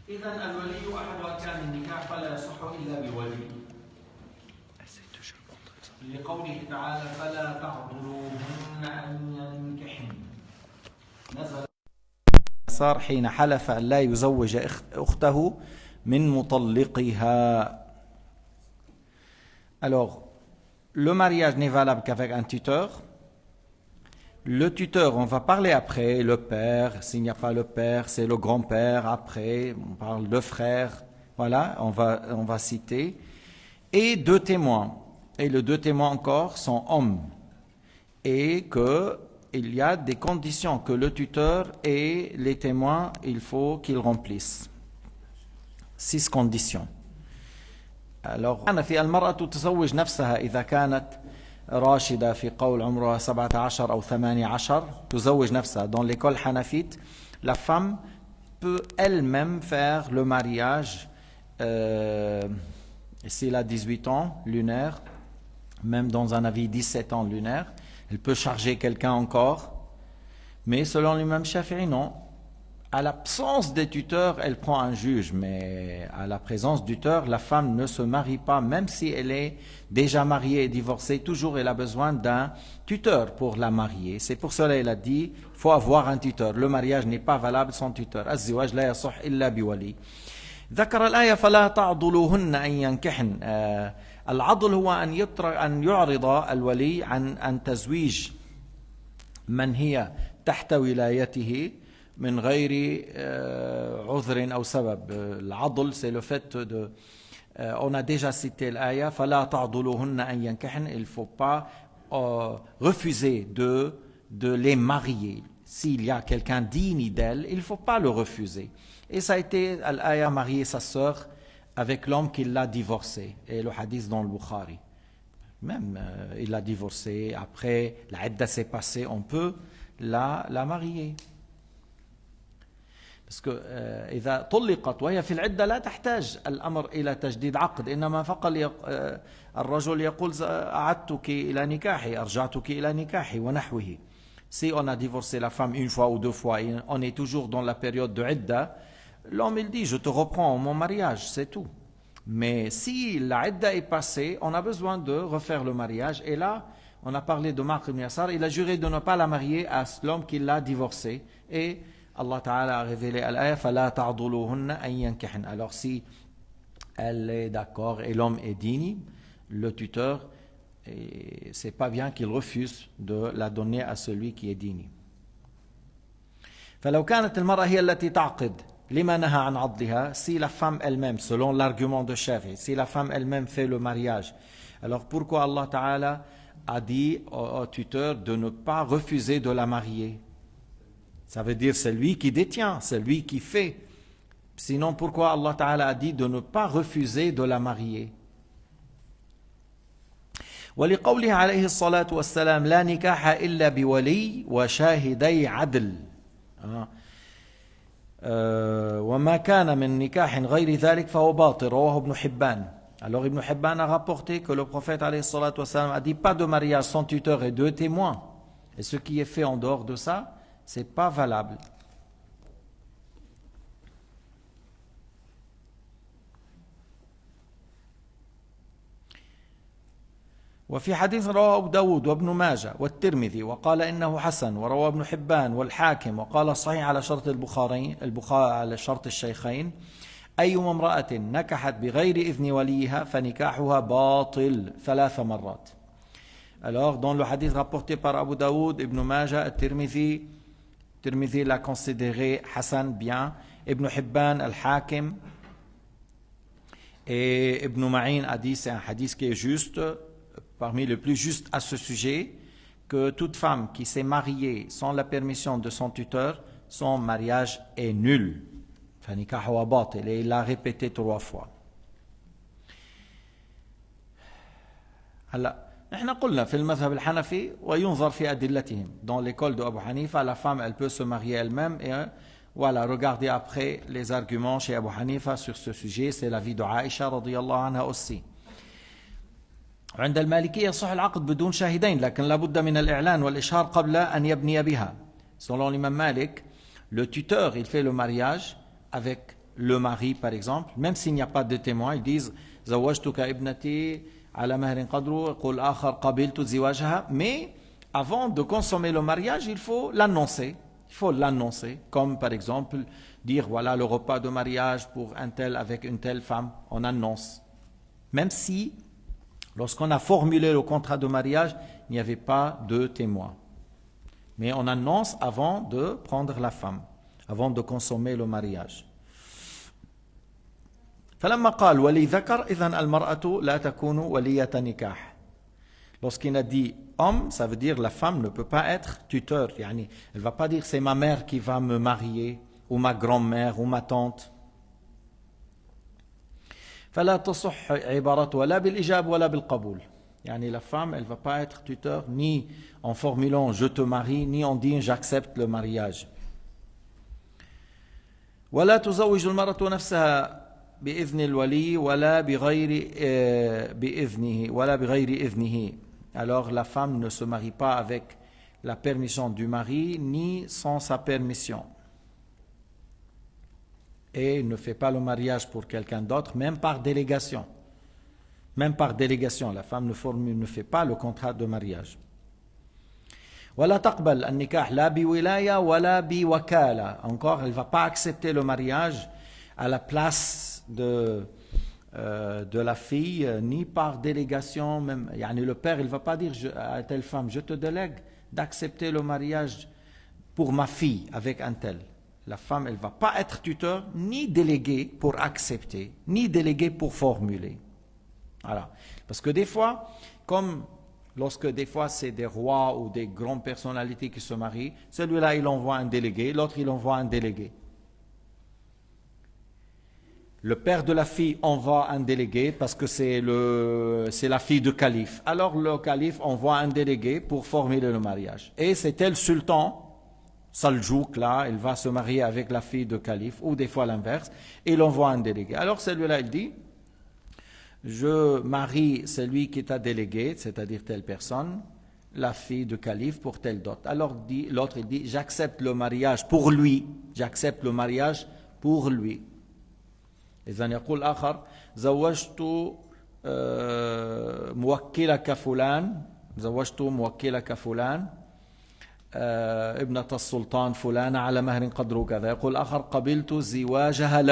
إذن الولي أحد أركان النكاح فلا يصح إلا بولي لقوله تعالى فلا تعضلوهن أن ينكحن نزل صار حين حلف أن لا يزوج أخته من مطلقها. Alors, le mariage n'est valable qu'avec un tuteur. Le tuteur, on va parler après, le père, s'il n'y a pas le père, c'est le grand-père, après, on parle de frère, voilà, on va citer. Et deux témoins, et les deux témoins encore sont hommes. Et qu'il y a des conditions que le tuteur et les témoins, il faut qu'ils remplissent. 6 conditions. Alors, في المرأة تزوج نفسها إذا كانت راشدة في قول عمرها 17 أو 18 تزوج نفسها. Dans l'école hanafite, la femme peut elle-même faire le mariage s'il a 18 ans lunaire, même dans un avis 17 ans lunaire, elle peut charger quelqu'un encore, mais selon l'imam Shafi'i, non. À l'absence des tuteurs, elle prend un juge, mais à la présence du tuteur, la femme ne se marie pas, même si elle est déjà mariée et divorcée, toujours elle a besoin d'un tuteur pour la marier. C'est pour cela qu'elle a dit, il faut avoir un tuteur. Le mariage n'est pas valable sans tuteur. الزواج لا يصح إلا بولي. ذكر الآية فلا تعضلوهن أن ينكحن. العضل هو أن يعرض الولي عن تزويج من هي تحت ولايته من غير عذر أو سبب. العضل c'est le fait de on a déjà cité l'aya فلا تعضلوهن أن ينكحن. Il ne faut pas refuser de les marier. S'il y a quelqu'un digne d'elle, il ne faut pas le refuser. Et ça a été l'aya marier sa sœur avec l'homme qui l'a divorcé. Et le hadith dans le Bukhari. Même il l'a divorcé, après la idda s'est passée, on peut la marier. Parce que إذا طلقت وهي في العدة لا تحتاج الأمر إلى تجديد عقد، إنما فقط الرجل يقول أعدتك إلى نكاحي، أرجعتك إلى نكاحي ونحوه. Si on a divorcé la femme une fois ou deux fois et on est toujours dans la période de idda, l'homme il dit je te reprends mon mariage, c'est tout. Mais si la idda est passée, on a besoin de refaire le mariage. Et là, on a parlé de Ma'qil ibn Yasar, il a juré de ne pas la marier à l'homme qui l'a divorcée. Et Allah Ta'ala a révélé à l'ayah فَلَا تَعْضُلُوهُنَّ أَن يَنْكِحْنَ. Alors si elle est d'accord et l'homme est digne, le tuteur, c'est pas bien qu'il refuse de la donner à celui qui est digne. فلو كانت المرأة هي التي تعقد لما نهى عن عضلها. Si la femme elle-même, selon l'argument de Shafi'i, si la femme elle-même fait le mariage, alors pourquoi Allah Ta'ala a dit au tuteur de ne pas refuser de la marier? Ça veut dire c'est lui qui détient, c'est lui qui fait. Sinon, pourquoi Allah Ta'ala a dit de ne pas refuser de la marier? ولقوله عليه الصلاة والسلام لا نكاح إلا بولي وشاهدي عدل. وما كان من نكاح غير ذلك فهو باطل. رواه ابن حبان. Alors Ibn Hibban a rapporté que le prophète عليه الصلاة والسلام a dit pas de mariage sans tuteur et deux témoins. Et ce qui est fait en dehors de ça, c'est pas valable. وفي حديث رواه أبو داود وابن ماجه والترمذي وقال إنه حسن، ورواه ابن حبان والحاكم وقال صحيح على شرط البخاري على شرط الشيخين أيما امرأة نكحت بغير إذن وليها فنكاحها باطل 3 مرات. Alors dans le hadith rapporté par Abu Daoud, Ibn Majah, Tirmidhi l'a considéré Hassan bien, Ibn Hibban, Al-Hakim et Ibn Ma'in a dit c'est un hadith qui est juste, parmi les plus justes à ce sujet, que toute femme qui s'est mariée sans la permission de son tuteur, son mariage est nul. Et il l'a répété 3 fois. هلا نحن قلنا في المذهب الحنفي وينظر في أدلتهم. Dans l'école de Abu Hanifa, la femme elle peut se marier elle-même et voilà, regardez après les arguments chez Abu Hanifa sur ce sujet, c'est l'avis de Aïcha رضي الله عنها aussi. عند المالكية يصح العقد بدون شاهدين لكن لابد من الإعلان والإشهار قبل أن يبني بها. Selon l'imam Malik, le tuteur il fait le mariage avec le mari, par exemple, même s'il n'y a pas de témoin, ils disent زوجتك ابنتي على مهر قدره يقول آخر قبلت زواجها. Mais avant de consommer le mariage, il faut l'annoncer. Il faut l'annoncer, comme par exemple dire voilà le repas de mariage pour un tel avec une telle femme, on annonce. Même si, lorsqu'on a formulé le contrat de mariage, il n'y avait pas de témoin. Mais on annonce avant de prendre la femme, avant de consommer le mariage. فلما قال ولي ذكر إذن المرأة لا تكون ولية نكاح. Lorsqu'il a dit homme, ça veut dire la femme ne peut pas être tuteur. Yani, elle ne va pas dire c'est ma mère qui va me marier, ou ma grand-mère, ou ma tante. فلا تصح عبارتها لا بالإجاب ولا بالقبول. Yani, la femme, elle ne va pas être tuteur ni en formulant je te marie, ni en disant j'accepte le mariage. ولا تزوج المرأة نفسها بإذن الولي ولا بغير بإذنه ولا بغير إذنه. Alors la femme ne se marie pas avec la permission du mari ni sans sa permission. Et ne fait pas le mariage pour quelqu'un d'autre, même par délégation. Même par délégation, la femme ne fait pas le contrat de mariage. ولا تقبل النكاح لا بولاية ولا بوكالة. Encore, elle ne va pas accepter le mariage à la place de la fille, ni par délégation même. Yani le père, il ne va pas dire à telle femme, je te délègue d'accepter le mariage pour ma fille avec un tel. La femme, elle ne va pas être tuteur, ni déléguée pour accepter, ni déléguée pour formuler. Voilà. Parce que des fois, comme lorsque des fois c'est des rois ou des grandes personnalités qui se marient, celui-là il envoie un délégué, l'autre il envoie un délégué. Le père de la fille envoie un délégué parce que c'est la fille du calife. Alors le calife envoie un délégué pour formuler le mariage. Et c'est tel sultan, Saljouk, là, il va se marier avec la fille du calife, ou des fois l'inverse, et il envoie un délégué. Alors celui-là, il dit, je marie celui qui t'a délégué, c'est-à-dire telle personne, la fille du calife pour telle dot. Alors l'autre, il dit, j'accepte le mariage pour lui, j'accepte le mariage pour lui. إذن يقول آخر زوجت موكلك فلان ابنة السلطان فلان على مهر قدره كذا. يقول آخر قبلت زواجها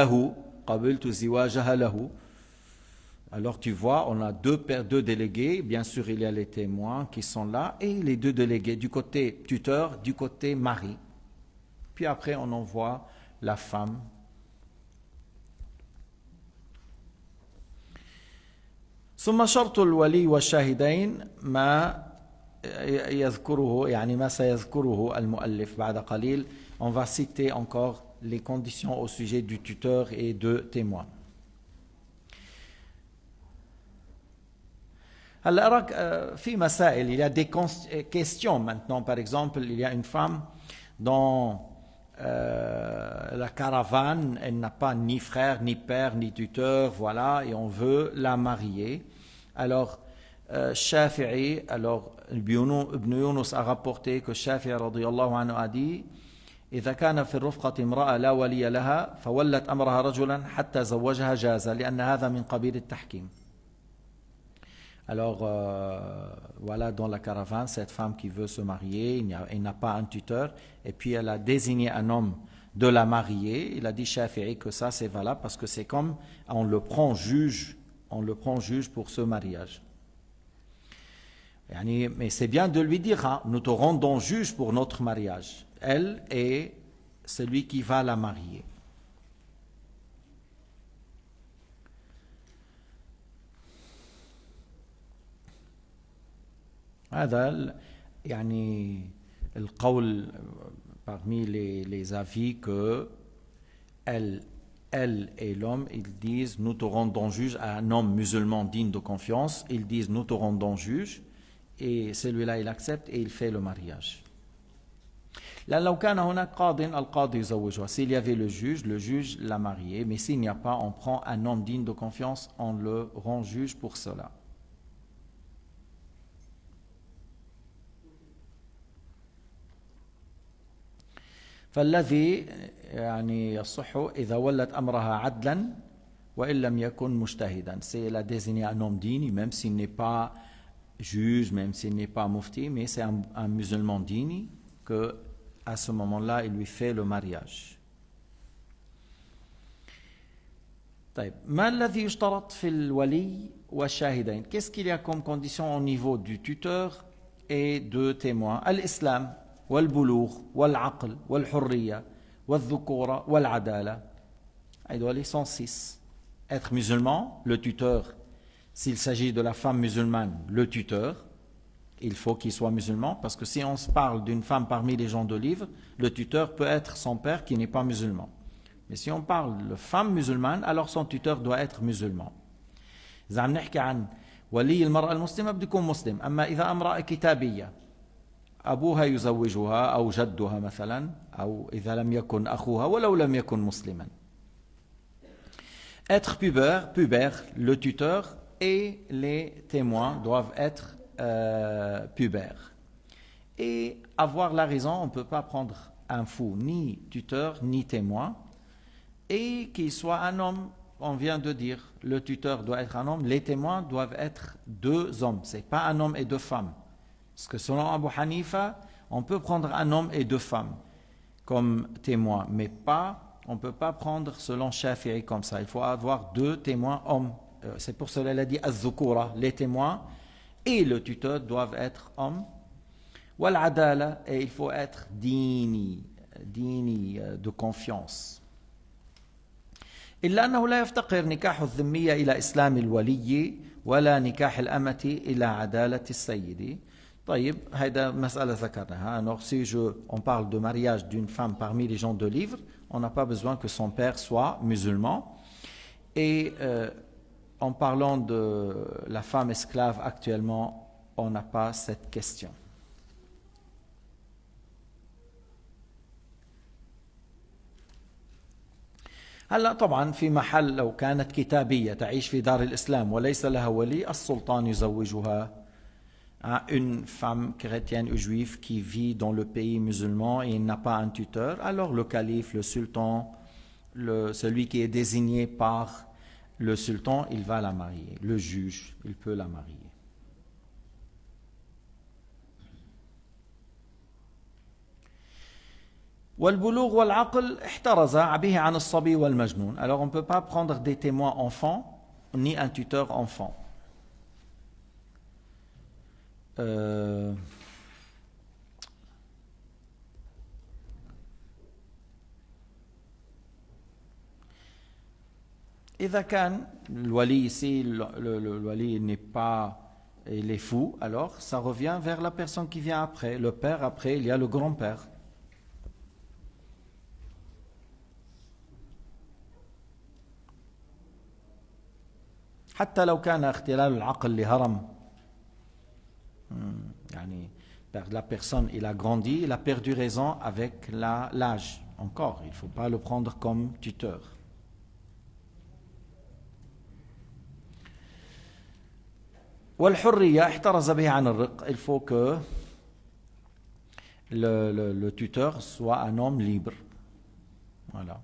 له. Alors tu vois, on a deux délégués, bien sûr il y a les témoins qui sont là, et les deux délégués du côté tuteur, du côté mari. Puis après on envoie la femme. ثم شرط الولي والشاهدين ما يذكره يعني ما سيذكره المؤلف بعد قليل. On va citer encore les conditions au sujet du tuteur et de témoin. هلا أراك في مسائل, il y a des questions maintenant. Par exemple, il y a une femme dans la caravane, elle n'a pas ni frère, ni père, ni tuteur, voilà, et on veut la marier. Alors, Shafi'i, alors Ibn Yunus a rapporté que Shafi'i radiyallahu anhu a dit إذا كان في الرفقة امرأة لا ولي لها فولت أمرها رجلا حتى زوجها جاز لأن هذا من قبيل التحكيم. Alors, voilà, dans la caravane, cette femme qui veut se marier, elle n'a pas un tuteur, et puis elle a désigné un homme de la marier. Il a dit Shafi'i que ça c'est valable parce que c'est comme on le prend juge pour ce mariage. Mais c'est bien de lui dire, hein, nous te rendons juge pour notre mariage. Elle est celui qui va la marier. هذا يعني القول parmi les avis que elle et l'homme, ils disent nous te rendons juge à un homme musulman digne de confiance, ils disent nous te rendons juge, et celui-là il accepte et il fait le mariage. لو كان هناك قاضٍ القاضي يزوجها. S'il y avait le juge l'a marié, mais s'il n'y a pas, on prend un homme digne de confiance, on le rend juge pour cela. فالذي يعني يصح إذا ولت أمرها عدلا وإن لم يكن مجتهدا. C'est la désigner un homme digne, même s'il n'est pas juge, même s'il n'est pas mufti, mais c'est un musulman digne que à ce moment-là, il lui fait le mariage. طيب ما الذي يشترط في الولي والشاهدين? Qu'est-ce qu'il y a comme condition au niveau du tuteur et de témoin? الإسلام والبلوغ والعقل والحرية والذكورة والعدالة. Ils sont 6. Être musulman, le tuteur. S'il s'agit de la femme musulmane, le tuteur, il faut qu'il soit musulman, parce que si on se parle d'une femme parmi les gens de livre, le tuteur peut être son père qui n'est pas musulman. Mais si on parle de femme musulmane, alors son tuteur doit être musulman. إذا عم نحكي عن ولي المرأة المسلمة بده يكون مسلم. أما إذا امرأة كتابية أبوها يزوجها أو جدها مثلا، أو إذا لم يكن أخوها ولو لم يكن مسلما. Être pubère, le tuteur et les témoins doivent être pubères. Et avoir la raison, on ne peut pas prendre un fou, ni tuteur, ni témoin. Et qu'il soit un homme, on vient de dire, le tuteur doit être un homme, les témoins doivent être 2 hommes. Ce n'est pas un homme et 2 femmes. Parce que selon Abu Hanifa, on peut prendre un homme et 2 femmes comme témoins, mais pas, on ne peut pas prendre selon Shafi'i comme ça. Il faut avoir 2 témoins hommes. C'est pour cela qu'il a dit az-zukura, les témoins et le tuteur doivent être hommes. Wal adala, et il faut être dini de confiance. إلا أنه لا يفتقر نكاح الذمية إلى إسلام الولي ولا نكاح الأمة إلى عدالة السيد. طيب هذا مسألة ذكرناها. Alors si on parle de mariage d'une femme parmi les gens de livre, on n'a pas besoin que son père soit musulman. Et en parlant de la femme esclave actuellement, on n'a pas cette question. هلا طبعا في محل لو كانت كتابية تعيش في دار الإسلام وليس لها ولي، السلطان يزوجها à une femme chrétienne ou juive qui vit dans le pays musulman et n'a pas un tuteur. Alors le calife, le sultan, celui qui est désigné par le sultan, il va la marier. Le juge, il peut la marier. والبلوغ والعقل احترز به عن الصبي والمجنون. Alors on ne peut pas prendre des témoins enfants ni un tuteur enfant. إذا كان الولي ici le wali n'est pas, il est fou, alors ça revient vers la personne qui vient après, le père. Après il y a le grand-père. حتى لو كان اختلال العقل لهرم، يعني la personne il a grandi, il a perdu raison avec l'âge. Encore, il ne faut pas le prendre comme tuteur. والحرية احترز به عن الرق. Il faut que le tuteur soit un homme libre. Voilà.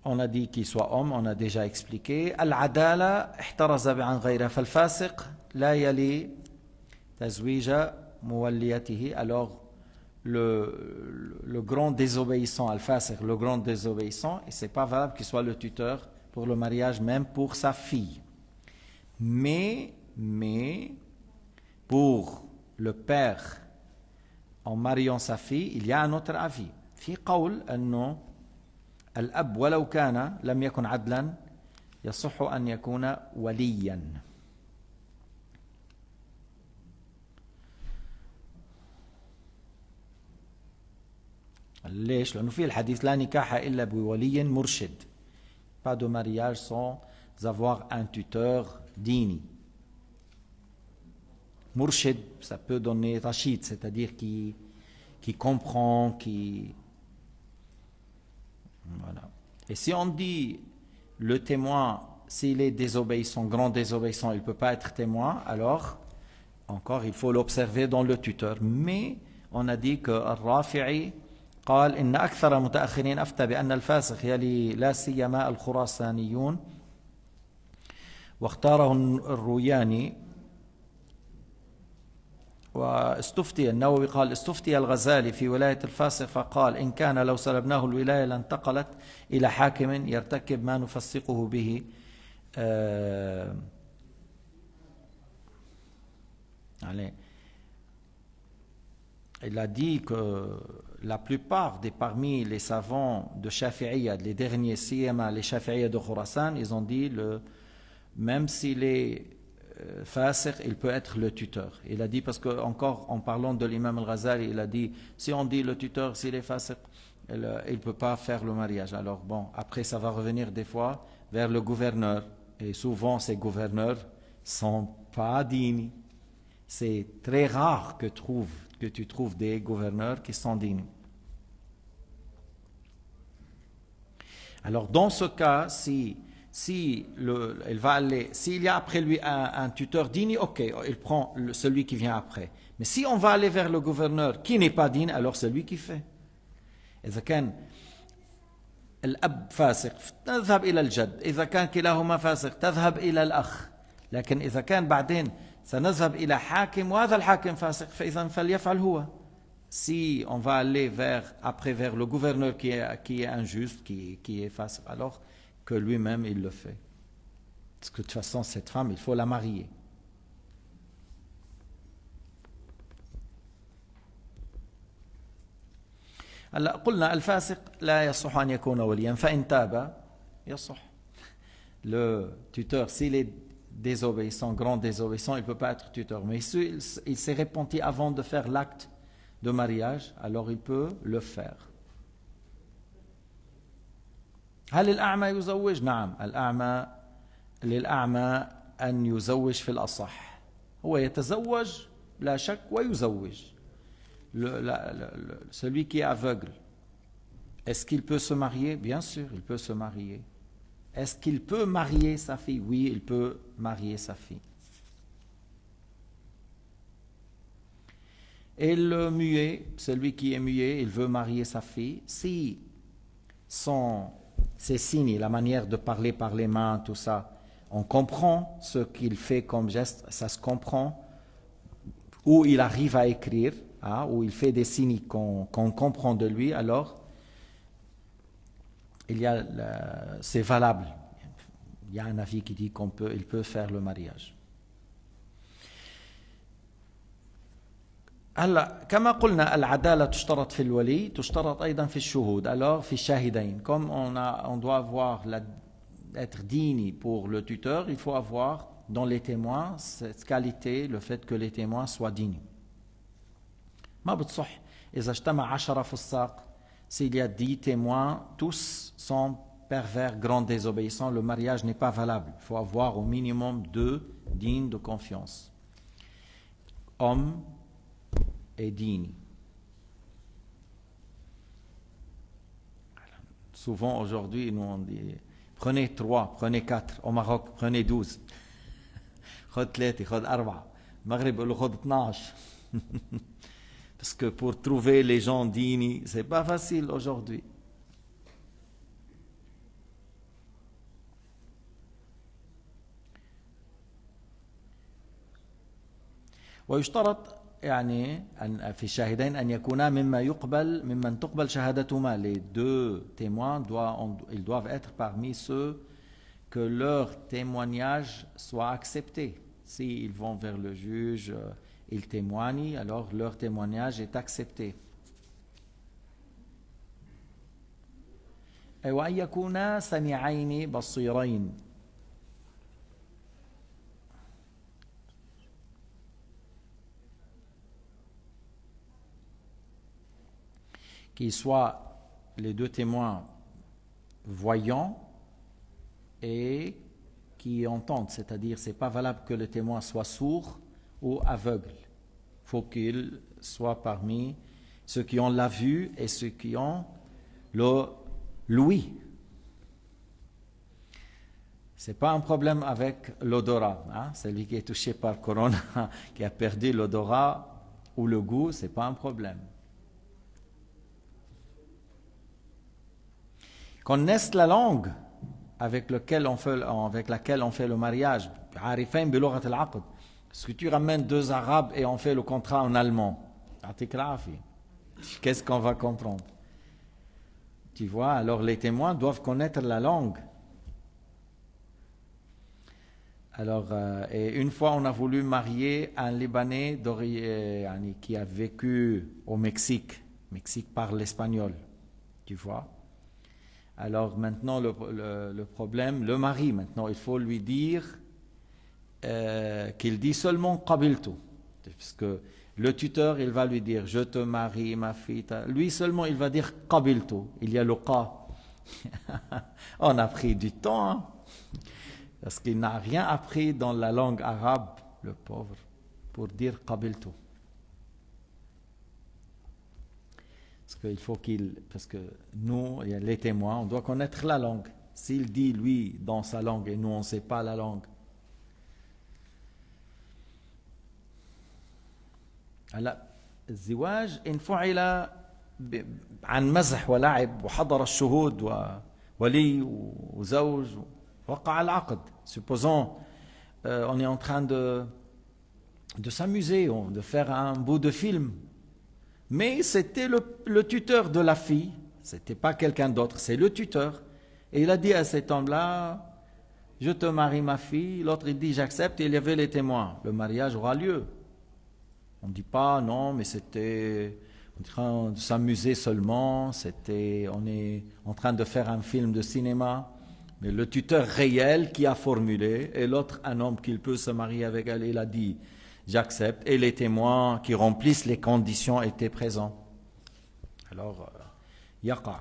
On a dit qu'il soit homme, on a déjà expliqué. Al-adala احترز عن غيره فالفاسق لا يلي تزويج موليته. Alors le grand désobéissant, al-fasiq, le grand désobéissant, et c'est pas valable qu'il soit le tuteur pour le mariage, même pour sa fille. Mais pour le père, en mariant sa fille, il y a un autre avis. في قول أنه الأب ولو كان لم يكن عدلا يصح أن يكون وليا. ليش؟ لأنه في الحديث لا نكاح إلا بولي مرشد. Pas de mariage sans avoir un tuteur digne. Murshid, ça peut donner rachid, c'est-à-dire qui comprend, qui... Voilà. Et si on dit le témoin, s'il est désobéissant, grand désobéissant, il ne peut pas être témoin, alors Encore, il faut l'observer dans le tuteur. Mais on a dit que Al-Rafi'i قال إن أكثر متأخرين أفتى بأن الفاسق يلي لا سيما الخراسانيون واختاره الروياني واستفتي النووي قال استفتي الغزالي في ولاية الفاسق فقال إن كان لو سلبناه الولاية لانتقلت إلى حاكم يرتكب ما نفسقه به il a dit que la plupart parmi les savants de Shafi'iyya, les derniers siyama, les Shafi'iyya de Khurasan, ils ont dit même s'il est fasiq, il peut être le tuteur. Il a dit, parce que encore en parlant de l'imam al-Ghazali, il a dit, si on dit le tuteur, s'il est fasiq, il ne peut pas faire le mariage. Alors bon, après ça va revenir des fois vers le gouverneur. Et souvent ces gouverneurs ne sont pas dignes. C'est très rare que tu trouves des gouverneurs qui sont dignes. Alors dans ce cas, s'il y a après lui un tuteur digne, ok, il prend celui qui vient après. Mais si on va aller vers le gouverneur qui n'est pas digne, alors c'est lui qui fait. إذا كان الأب فاسق تذهب إلى الجد، إذا كان كلاهما فاسق تذهب إلى الأخ، لكن إذا كان بعدين سنذهب إلى حاكم وهذا الحاكم فاسق فإذا فليفعل هو. Si on va aller après vers le gouverneur qui est injuste, qui est fasiq, alors que lui-même il le fait. Parce que de toute façon cette femme il faut la marier. هلا قلنا الفاسق لا يصح أن يكون وليا فإن تاب يصح. Le tuteur, s'il est désobéissant, grand désobéissant, il ne peut pas être tuteur. Mais s'il s'est repenti avant de faire l'acte de mariage, alors il peut le faire. هل الأعمى يزوج؟ نعم، الأعمى للأعمى أن يزوج في الأصح. هو يتزوج لا شك ويزوج. Celui qui est aveugle, est-ce qu'il peut se marier? Bien sûr, il peut se marier. Est-ce qu'il peut marier sa fille? Oui, il peut marier sa fille. Et le muet, celui qui est muet, il veut marier sa fille. Si ses signes, la manière de parler par les mains, tout ça, on comprend ce qu'il fait comme geste, ça se comprend, ou il arrive à écrire, où il fait des signes qu'on comprend de lui, alors c'est valable. Il y a un avis qui dit qu'il peut faire le mariage. هلا كما قلنا العدالة تشترط في الولي تشترط أيضا في الشهود. Alors في الشاهدين, comme on doit être digne pour le tuteur, il faut avoir dans les témoins cette qualité, le fait que les témoins soient dignes. ما بتصح إذا اجتمع 10 فساق, s'il y a 10 témoins, tous sont pervers, grands désobéissants, le mariage n'est pas valable. Il faut avoir au minimum 2 dignes de confiance. Homme et digne. Souvent aujourd'hui, nous on dit prenez 3, prenez 4. Au Maroc, prenez 12. خذ 3, خذ 4. المغرب يقولوا خذ 12. Parce que pour trouver les gens dignes, c'est pas facile aujourd'hui. ويشترط يعني في الشاهدين أن يكونا ممن تقبل شهادتهما. Les 2 témoins ils doivent être parmi ceux que leur témoignage soit accepté. S'ils vont vers le juge, ils témoignent, alors leur témoignage est accepté. وأن يكونا سميعين بصيرين. Qu'ils soient les 2 témoins voyants et qui entendent, c'est-à-dire c'est pas valable que le témoin soit sourd ou aveugle. Il faut qu'il soit parmi ceux qui ont la vue et ceux qui ont l'ouïe. C'est pas un problème avec l'odorat. Hein? Celui qui est touché par Corona, qui a perdu l'odorat ou le goût, c'est pas un problème. Connaissent la langue avec laquelle on fait le mariage. Est-ce que tu ramènes deux Arabes et on fait le contrat en allemand? Qu'est-ce qu'on va comprendre? Tu vois, alors les témoins doivent connaître la langue. Alors, et une fois, on a voulu marier un Libanais qui a vécu au Mexique. Mexique parle l'espagnol, tu vois. Alors maintenant, le problème, le mari, maintenant, il faut lui dire qu'il dit seulement qabiltu. Parce que le tuteur, il va lui dire, je te marie, ma fille. Lui seulement, il va dire qabiltu. Il y a le qa. On a pris du temps, hein, parce qu'il n'a rien appris dans la langue arabe, le pauvre, pour dire qabiltu. Parce que nous, il y a les témoins, on doit connaître la langue. S'il dit, lui, dans sa langue, et nous, on ne sait pas la langue. هلا الزواج إن فعل عن مزح ولعب وحضر الشهود وولي وزوج وقع العقد. Supposons on est en train de s'amuser, de faire un bout de film. Mais c'était le tuteur de la fille, c'était pas quelqu'un d'autre, c'est le tuteur. Et il a dit à cet homme-là, je te marie ma fille. L'autre il dit j'accepte, et il y avait les témoins. Le mariage aura lieu. On ne dit pas non, mais c'était en train de s'amuser seulement, on est en train de faire un film de cinéma. Mais le tuteur réel qui a formulé, et l'autre, un homme qui peut se marier avec elle, il a dit j'accepte, et les témoins qui remplissent les conditions étaient présents. Alors, يقع.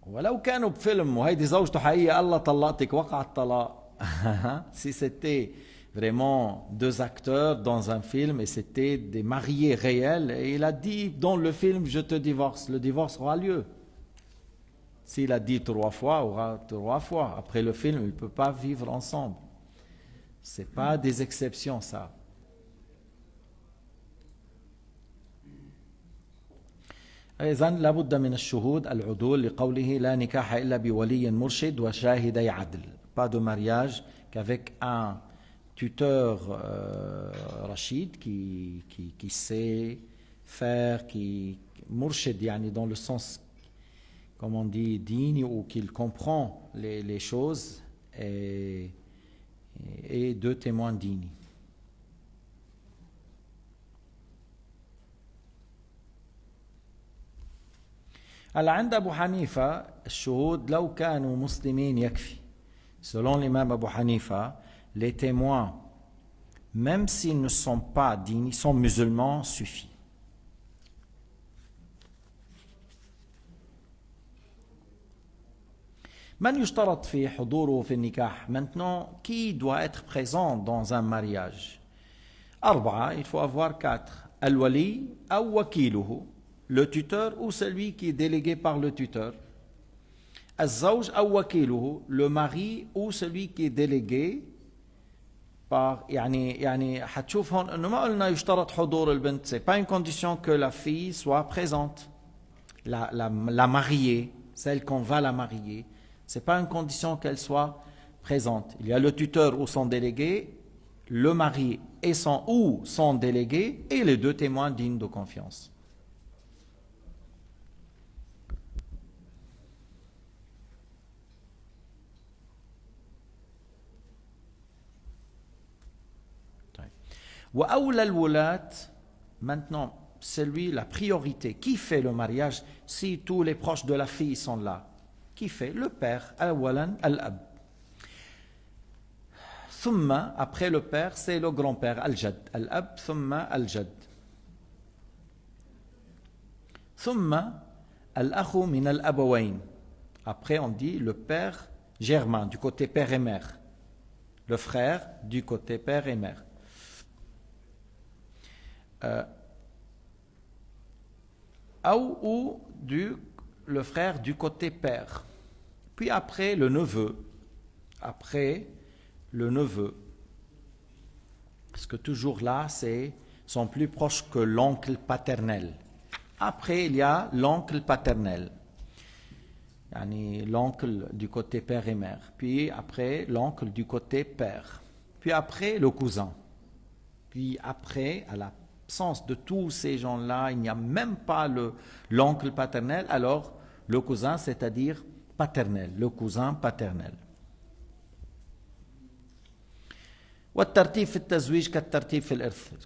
ولو كانوا بفيلم وهيدي زوجته حقيقة الله طلقتك وقع الطلاق. Si c'était vraiment deux acteurs dans un film et c'était des mariés réels, et il a dit dans le film je te divorce, le divorce aura lieu. S'il a dit 3 fois, aura 3 fois. Après le film, il ne peut pas vivre ensemble. Ce n'est pas des exceptions, ça. إذن لابد من الشهود العدول لقوله لا نكاح إلا بولي مرشد وشاهدي عدل. Pas de mariage qu'avec un tuteur Rachid qui sait faire, مرشد يعني dans le sens comme on dit digne, ou qu'il comprend les choses, et 2 témoins dignes. هلا عند أبو حنيفة الشهود لو كانوا مسلمين يكفي. Selon l'imam Abu Hanifa, les témoins, même s'ils ne sont pas dignes, ils sont musulmans, suffit. من يشترط في حضوره في النكاح. Maintenant, qui doit être présent dans un mariage? 4, il faut avoir 4. الولي أو وكيله, le tuteur ou celui qui est délégué par le tuteur. الزوج أو وكيله, le mari ou celui qui est délégué par يعني حتشوف هون انه ما قلنا يشترط حضور البنت, c'est pas une condition que la fille soit présente. La mariée, celle qu'on va la marier, c'est pas une condition qu'elle soit présente. Il y a le tuteur ou son délégué, le mari et son délégué, et les 2 témoins dignes de confiance. وأولى الولاة, maintenant, celui, la priorité, qui fait le mariage si tous les proches de la fille sont là? Qui fait? Le père. أولا الأب. ثم, après le père, c'est le grand-père, الجد. الأب ثم الجد. ثم الأخ من الأبوين. Après on dit le père germain, du côté père et mère. Le frère du côté père et mère. Ou le frère du côté père. Puis après, le neveu. Après, le neveu. Parce que toujours là, sont plus proches que l'oncle paternel. Après, il y a l'oncle paternel. L'oncle du côté père et mère. Puis après, l'oncle du côté père. Puis après, le cousin. Puis après, à l'absence de tous ces gens-là, il n'y a même pas l'oncle paternel, alors le cousin, c'est-à-dire paternel, le cousin paternel.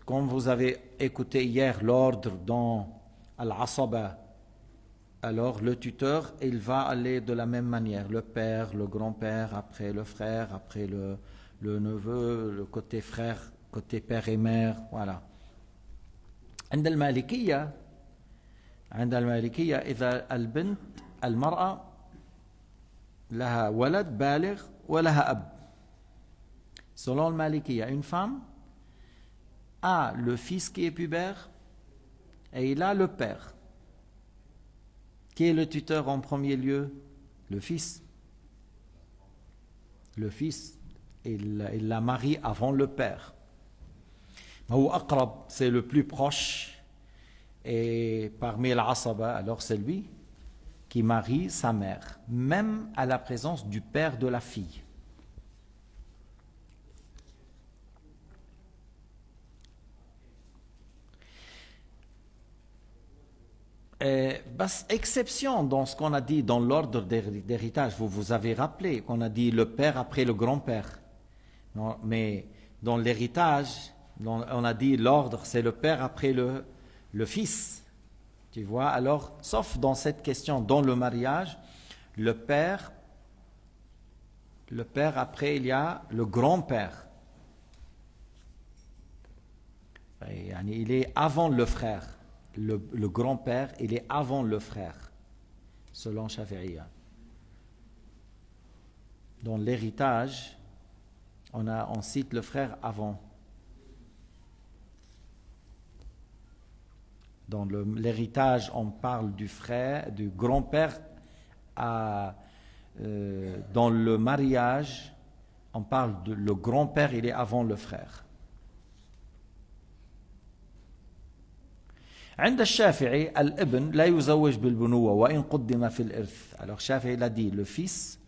Comme vous avez écouté hier l'ordre dans Al-Asaba, alors le tuteur, il va aller de la même manière. Le père, le grand-père, après le frère, après le neveu, le côté frère, côté père et mère, voilà. عند المالكية إذا البنت المرأة لها ولد بالغ ولها أب. Selon le Malikiya, une femme a le fils qui est pubère et il a le père. Qui est le tuteur en premier lieu? Le fils. Le fils, il la marie avant le père. Mahou Aqrab, c'est le plus proche. Et parmi l'Asaba, alors c'est lui qui marie sa mère, même à la présence du père de la fille. Exception dans ce qu'on a dit dans l'ordre d'héritage, vous avez rappelé qu'on a dit le père après le grand-père. Mais dans l'héritage, on a dit l'ordre, c'est le père après le fils. Tu vois, alors, sauf dans cette question, dans le mariage, le père après, il y a le grand-père. Il est avant le frère. Le grand-père, il est avant le frère, selon Shafi'iyya. Dans l'héritage, on cite le frère avant. Dans l'héritage, on parle du frère, du grand-père. Dans le mariage, on parle de le grand-père, il est avant le frère. عند الشافعي الابن لا يزوج بالبنوة وإن قدم في الإرث. Alors Shafi'i l'a dit, le fils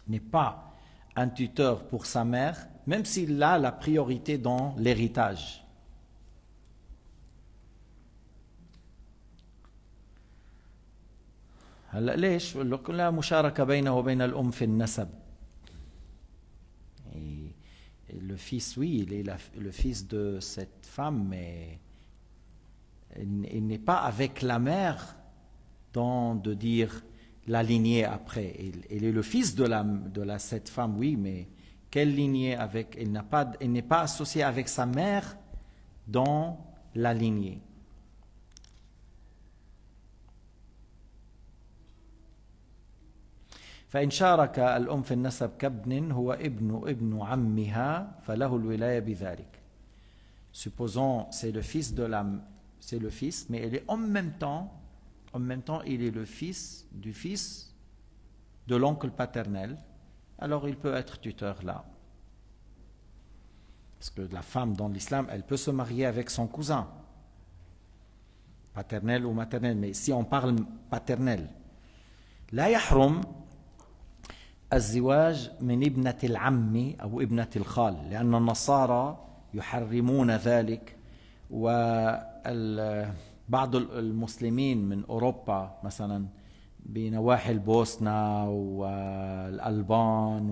n'est pas un tuteur pour sa mère, même s'il a la priorité dans l'héritage. هلا ليش؟ لا مشاركة بينه وبين الأم في النسب. Le fils, oui, il est le fils de cette femme, mais il n'est pas avec la mère de dire la lignée après. Il est le fils de cette femme, oui, mais quelle lignée avec? Il n'est pas associé avec sa mère dans la lignée. فإن شارك الأم في النسب كابن هو ابن عمها فله الولاية بذلك. Supposons c'est le fils c'est le fils, mais il est en même temps, il est le fils du fils de l'oncle paternel, alors il peut être tuteur là. Parce que la femme dans l'islam, elle peut se marier avec son cousin, paternel ou maternel, mais si on parle paternel, لا يحرم الزواج من ابنة العم أو ابنة الخال لأن النصارى يحرمون ذلك وبعض المسلمين من أوروبا مثلا بنواحي البوسنة والألبان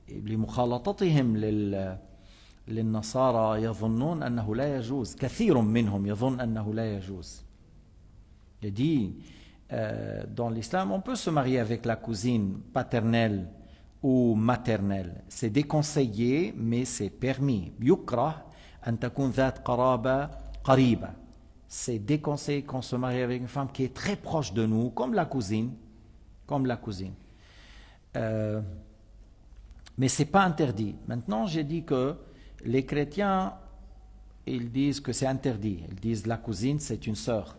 لمخالطتهم للنصارى يظنون أنه لا يجوز. كثير منهم يظن أنه لا يجوز. Il dit dans l'islam, on peut se marier avec la cousine paternelle ou maternelle. C'est déconseillé, mais c'est permis. يكره أن تكون ذات قرابة قريبة. C'est déconseillé qu'on se marie avec une femme qui est très proche de nous, comme la cousine. Mais c'est pas interdit. Maintenant, j'ai dit que les chrétiens, ils disent que c'est interdit. Ils disent la cousine, c'est une sœur.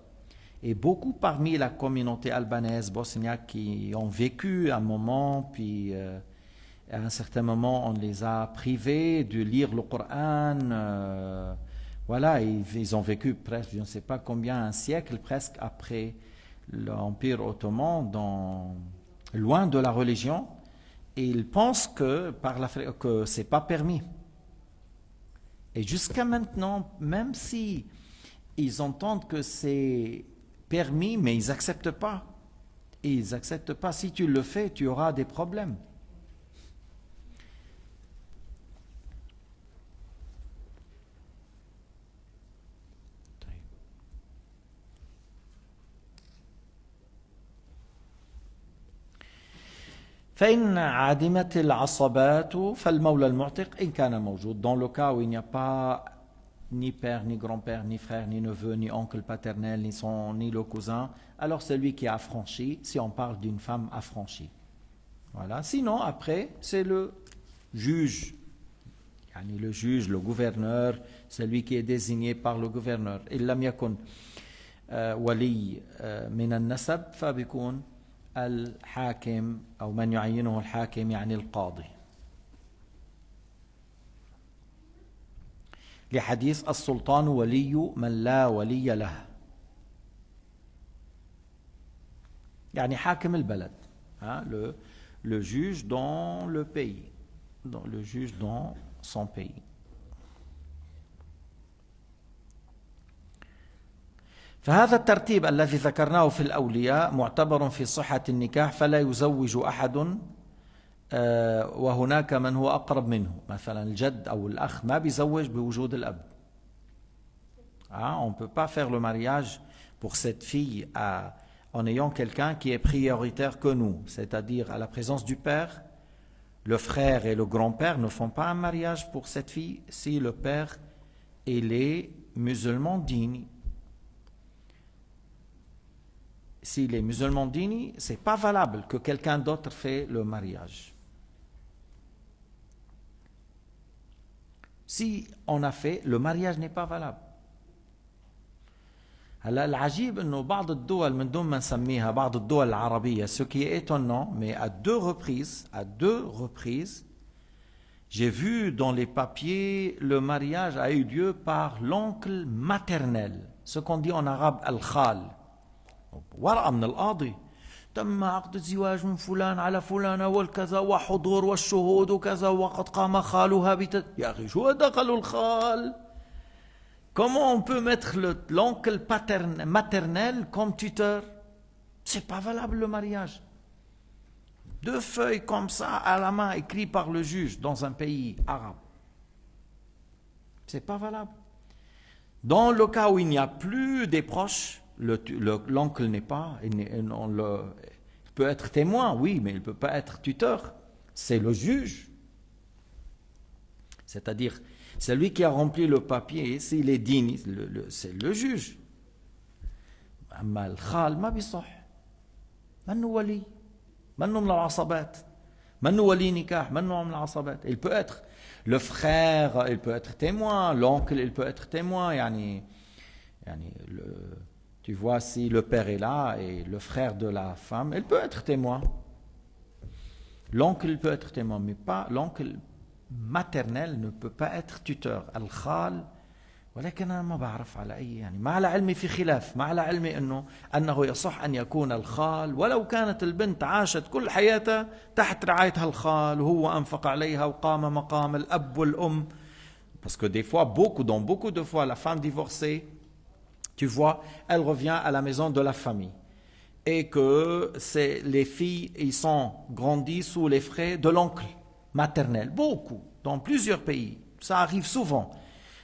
Et beaucoup parmi la communauté albanaise, bosniaque, qui ont vécu un moment, puis à un certain moment, on les a privés de lire le Coran. Voilà, ils ont vécu presque, je ne sais pas combien, un siècle presque après l'Empire ottoman, loin de la religion. Et ils pensent que ce n'est pas permis. Et jusqu'à maintenant, même si ils entendent que c'est permis, mais ils n'acceptent pas. Et ils n'acceptent pas. Si tu le fais, tu auras des problèmes. فإن عدمت العصبات فالمولى المعتق إن كان موجود. Dans le cas où il n'y a pas ni père, ni grand-père, ni frère, ni neveu, ni oncle paternel, ni le cousin, alors celui qui est affranchi, si on parle d'une femme affranchie. Voilà. Sinon, après, c'est le juge. Le juge, le gouverneur, celui qui est désigné par le gouverneur. إن لم يكن ولي من النسب فبيكون الحاكم أو من يعينه الحاكم يعني القاضي. لحديث السلطان ولي من لا ولي له. يعني حاكم البلد. Le juge dans le pays. Le juge dans son pays. فهذا الترتيب الذي ذكرناه في الأولياء معتبر في صحة النكاح فلا يزوج أحد وهناك من هو أقرب منه مثلا الجد أو الأخ ما بيزوج بوجود الأب. On ne peut pas faire le mariage pour cette fille en ayant quelqu'un qui est prioritaire que nous, c'est-à-dire à la présence du père. Le frère et le grand-père ne font pas un mariage pour cette fille si le père est musulman dini. S'il est musulman dini, ce n'est pas valable que quelqu'un d'autre fait le mariage. Si on a fait, le mariage n'est pas valable. هلا العجيب انه بعض الدول من دون ما نسميها بعض الدول العربية, ce qui est étonnant, mais à deux reprises, j'ai vu dans les papiers le mariage a eu lieu par l'oncle maternel, ce qu'on dit en arabe al-khal. ورقة من القاضي تم عقد الزواج من فلان على فلانة والكذا وحضور والشهود وكذا وقد قام خالها يا أخي شو دخل الخال? Comment on peut mettre l'oncle maternel comme tuteur? C'est pas valable le mariage. Deux feuilles comme ça à la main écrites par le juge dans un pays arabe. C'est pas valable. Dans le cas où il n'y a plus des proches, l'oncle n'est pas, il peut être témoin, oui, mais il ne peut pas être tuteur. C'est le juge. C'est-à-dire, celui qui a rempli le papier, s'il est digne, c'est le juge. أما الخال ما بيصح. منه ولي. منه من العصبات. منه ولي نكاح. منه من العصبات. Il peut être le frère, il peut être témoin, l'oncle, il peut être témoin. Tu vois, si le père est là et le frère de la femme, il peut être témoin. L'oncle, il peut être témoin, mais pas l'oncle maternel ne peut pas être tuteur. الخال ولكن أنا ما بعرف على أي ما على علمي في خلاف ما على علمي أنه يصح أن يكون الخال ولو كانت البنت عاشت كل حياتها تحت رعايتها الخال وهو أنفق عليها وقام مقام الأب والأم. Parce que des fois, dans beaucoup de fois, la femme divorcée, tu vois, elle revient à la maison de la famille. Et que les filles, ils sont grandis sous les frais de l'oncle maternel. Beaucoup, dans plusieurs pays. Ça arrive souvent.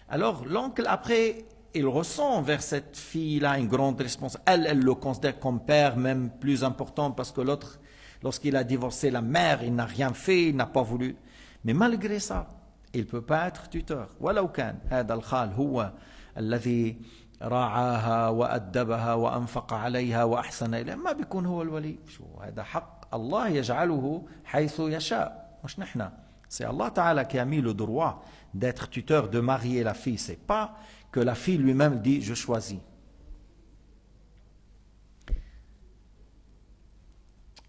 Alors, l'oncle, après, il ressent vers cette fille-là une grande responsabilité. Elle le considère comme père, même plus important, parce que l'autre, lorsqu'il a divorcé la mère, il n'a rien fait, il n'a pas voulu. Mais malgré ça, il ne peut pas être tuteur. ولو كان هذا الخال هو الذي راعاها وأدبها وأنفق عليها وأحسن إليها ما بيكون هو الولي. شو هذا حق الله يجعله حيث يشاء مش نحن. C'est Allah Ta'ala qui a mis le droit d'être tuteur, de marier la fille. C'est pas que la fille lui-même dit je choisis.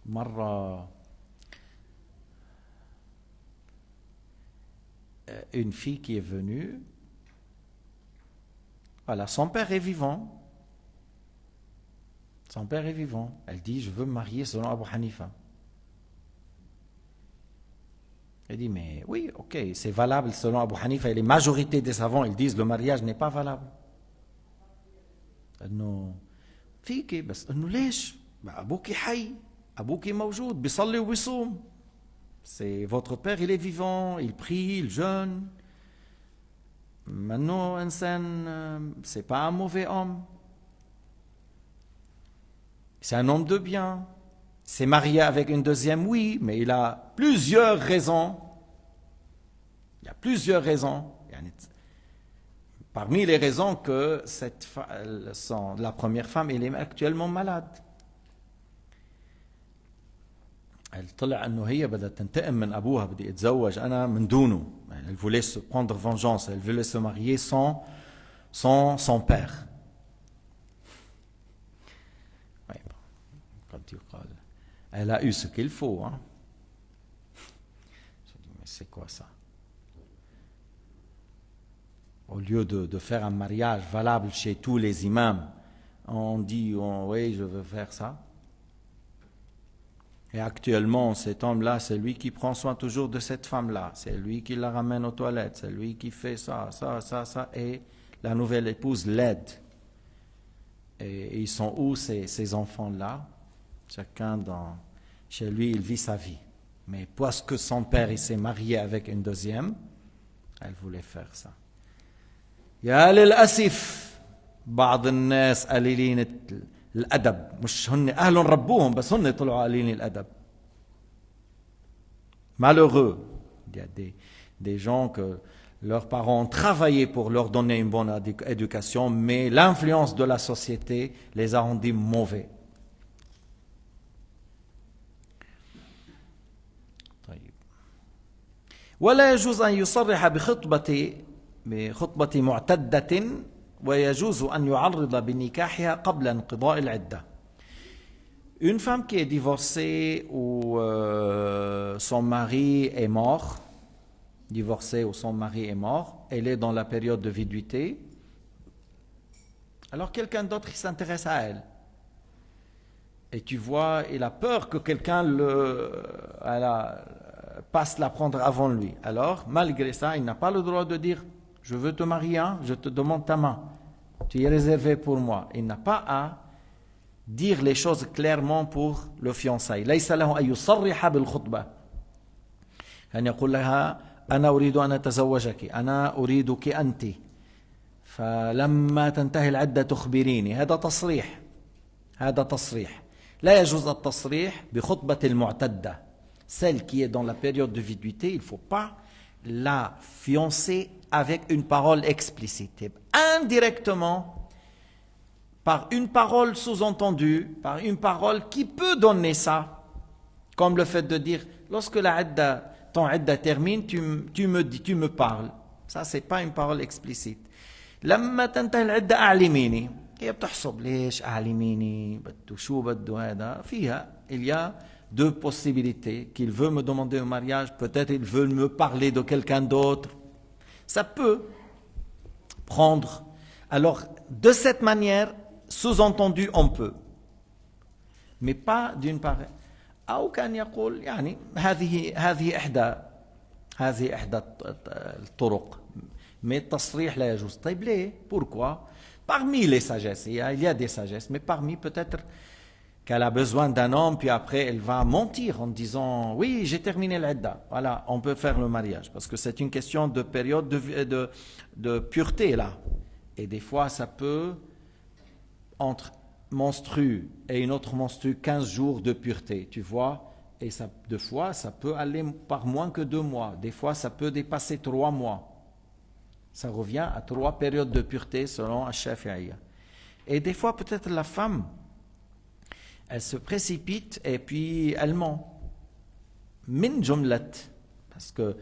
مرة une fille qui est venue, voilà, son père est vivant. Son père est vivant. Elle dit, je veux me marier selon Abu Hanifa. Elle dit, mais oui, ok, c'est valable selon Abu Hanifa. Et les majorités des savants, ils disent, le mariage n'est pas valable. إنه فيكي بس إنه ليش؟ أبوكي حي، أبوكي موجود، بيصلي وبيصوم. C'est votre père, il est vivant, il prie, il jeûne. Maintenant, c'est pas un mauvais homme. C'est un homme de bien. C'est marié avec une deuxième, oui, mais il a plusieurs raisons. Il y a plusieurs raisons. Parmi les raisons que la première femme, elle est actuellement malade. Elle طلع انه هي بدها تنتقم من ابوها بدي اتزوج انا من دونه. Elle voulait se prendre vengeance, elle voulait se marier sans son père. Quand tu parles, elle a eu ce qu'il faut, hein. Je dis, mais c'est quoi ça? Au lieu de faire un mariage valable chez tous les imams, on dit, oui, je veux faire ça. Et actuellement, cet homme-là, c'est lui qui prend soin toujours de cette femme-là. C'est lui qui la ramène aux toilettes. C'est lui qui fait ça. Et la nouvelle épouse l'aide. Et ils sont où ces enfants-là? Chacun chez lui, il vit sa vie. Mais parce que son père, il s'est marié avec une deuxième, elle voulait faire ça. يا للأسف بعض الناس قليلين الأدب. مش هن أهل ربوهم بس هن طلعوا قليلين الأدب. Malheureux. Il y a des gens que leurs parents ont travaillé pour leur donner une bonne éducation, mais l'influence de la société les a rendus mauvais. طيب. ولا يجوز أن يصرح بخطبة معتدة ويجوز أن يعرض بنكاحها قبل انقضاء العدة. Une femme qui est divorcée ou son mari est mort, elle est dans la période de viduité, alors quelqu'un d'autre s'intéresse à elle. Et tu vois, il a peur que quelqu'un passe la prendre avant lui. Alors, malgré ça, il n'a pas le droit de dire « Je veux te marier, hein, je te demande ta main. Tu es réservé pour moi. » Il n'a pas à dire les choses clairement pour le fiançailles. ليس له أن يصرح بالخطبة. أن يقول لها أنا أريد أن أتزوجك، أنا أريدك أنت، فلما تنتهي العدة تخبريني. هذا تصريح. لا يجوز التصريح بخطبة المعتدة. Celle qui est dans la période de viduité, il ne faut pas la fiancer avec une parole explicite. Indirectement, par une parole sous-entendue, par une parole qui peut donner ça, comme le fait de dire, lorsque ton idda termine, tu me parles. Ça, c'est pas une parole explicite. لما تنتهي العدة أعلميني. هي بتحسب ليش أعلميني بده شو بده هذا فيها. Il y a deux possibilités, qu'il veut me demander un mariage, peut-être il veut me parler de quelqu'un d'autre. Ça peut prendre. Alors, de cette manière, sous-entendu, on peut. Mais pas d'une part. أو كان يقول يعني هذه إحدى الطرق. Mais التصريح لا يجوز. طيب ليه? Pourquoi? Parmi les sagesses, il y a des sagesses, mais parmi peut-être qu'elle a besoin d'un homme, puis après elle va mentir en disant oui, j'ai terminé l'idda. Voilà, on peut faire le mariage parce que c'est une question de période de pureté là. Et des fois, ça peut entre menstrue et une autre menstrue 15 jours de pureté, tu vois. Et ça, deux fois, ça peut aller par moins que 2 mois. Des fois, ça peut dépasser 3 mois. Ça revient à 3 périodes de pureté selon Al-Shafi'iyya. Et des fois, peut-être la femme, elle se précipite et puis elle ment. من جملة parce que